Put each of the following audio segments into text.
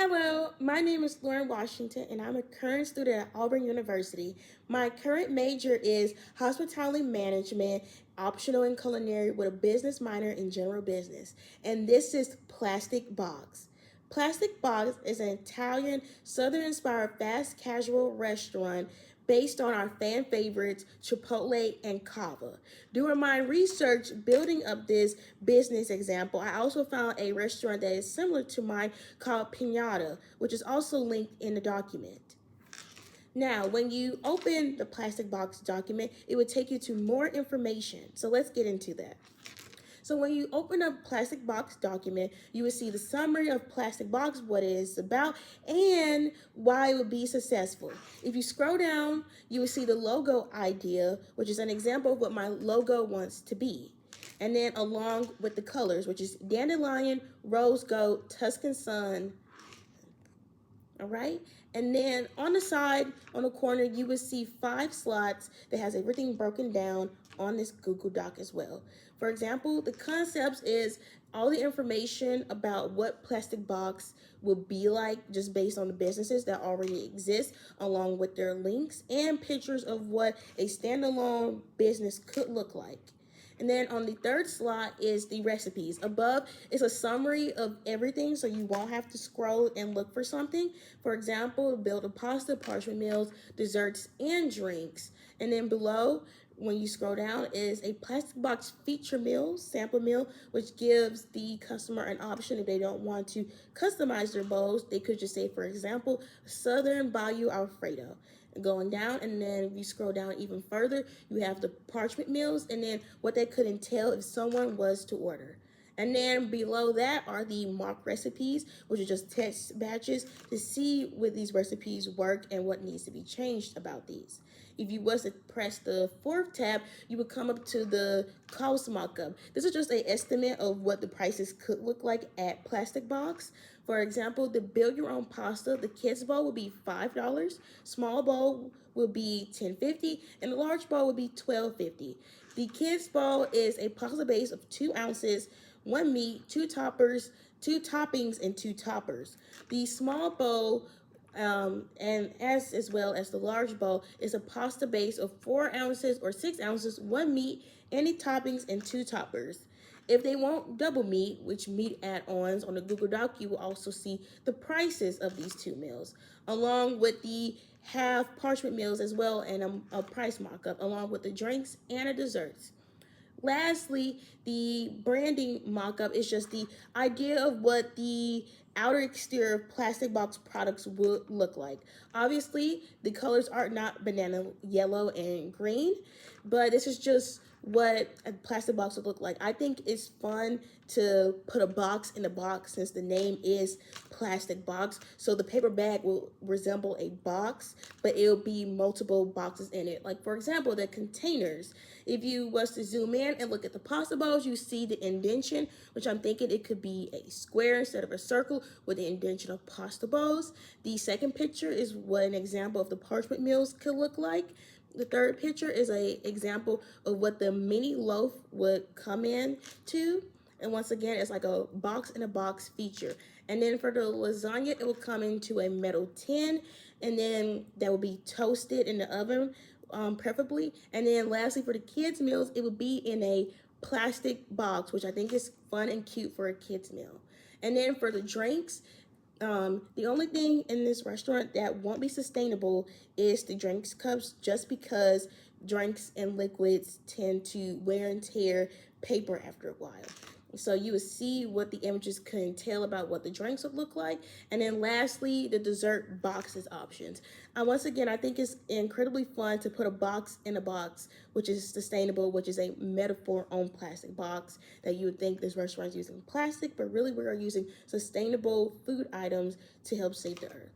Hello, my name is Lauren Washington, and I'm a current student at Auburn University. My current major is hospitality management, optional in culinary, with a business minor in general business. And this is Plastic Box. Plastic Box is an Italian, southern inspired fast casual restaurant based on our fan favorites Chipotle and Cava. During my research building up this business example, I also found a restaurant that is similar to mine called Pinata, which is also linked in the document. Now, when you open the Plastic Box document, it would take you to more information. So let's get into that. So when you open up Plastic Box document, you will see the summary of Plastic Box, what it is about, and why it would be successful. If you scroll down, you will see the logo idea, which is an example of what my logo wants to be. And then along with the colors, which is dandelion, rose gold, Tuscan sun. All right. And then on the side, on the corner, you will see 5 slots that has everything broken down on this Google Doc as well. For example, the concepts is all the information about what Plastic Box will be like just based on the businesses that already exist, along with their links and pictures of what a standalone business could look like. And then on the third slot is the recipes. Above is a summary of everything, so you won't have to scroll and look for something. For example, build a pasta, parchment meals, desserts, and drinks. And then below, when you scroll down, is a Plastic Box feature meal, sample meal, which gives the customer an option if they don't want to customize their bowls. They could just say, for example, Southern Bayou Alfredo. Going down, and then if you scroll down even further, you have the parchment meals, and then what that could entail if someone was to order. And then below that are the mock recipes, which are just test batches to see would these recipes work and what needs to be changed about these. If you was to press the 4th tab, you would come up to the cost mockup. This is just an estimate of what the prices could look like at Plastic Box. For example, the build your own pasta, the kids bowl will be $5, small bowl will be $10.50, and the large bowl will be $12.50. The kids bowl is a pasta base of 2 ounces, 1 meat, 2 toppers, 2 toppings, and 2 toppers. The small bowl and as well as the large bowl is a pasta base of 4 ounces or 6 ounces, 1 meat, any toppings, and 2 toppers. If they want double meat, which meat add-ons on the Google Doc, you will also see the prices of these 2 meals, along with the half parchment meals as well, and a price markup, along with the drinks and the desserts. Lastly, the branding mock-up is just the idea of what the outer exterior of Plastic Box products would look like. Obviously, the colors are not banana yellow and green, but this is just what a Plastic Box would look like. I think it's fun to put a box in a box since the name is Plastic Box. So the paper bag will resemble a box, but it'll be multiple boxes in it. Like, for example, the containers. If you was to zoom in and look at the pasta bowls, you see the indentation, which I'm thinking it could be a square instead of a circle with the indentation of pasta bowls. The second picture is what an example of the parchment meals could look like. The third picture is an example of what the mini loaf would come in to. And once again, it's like a box in a box feature. And then for the lasagna, it will come into a metal tin, and then that will be toasted in the oven, preferably. And then lastly, for the kids' meals, it will be in a plastic box, which I think is fun and cute for a kid's meal. And then for the drinks, the only thing in this restaurant that won't be sustainable is the drinks cups, just because drinks and liquids tend to wear and tear paper after a while. So you would see what the images could entail about what the drinks would look like. And then lastly, the dessert boxes options. Once again, I think it's incredibly fun to put a box in a box, which is sustainable, which is a metaphor on Plastic Box, that you would think this restaurant is using plastic, but really we are using sustainable food items to help save the earth.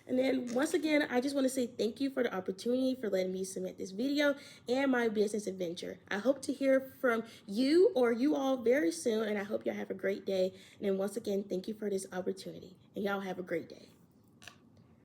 And then once again, I just want to say thank you for the opportunity for letting me submit this video and my business adventure. I hope to hear from you or you all very soon, and I hope y'all have a great day. And then once again, thank you for this opportunity, and y'all have a great day.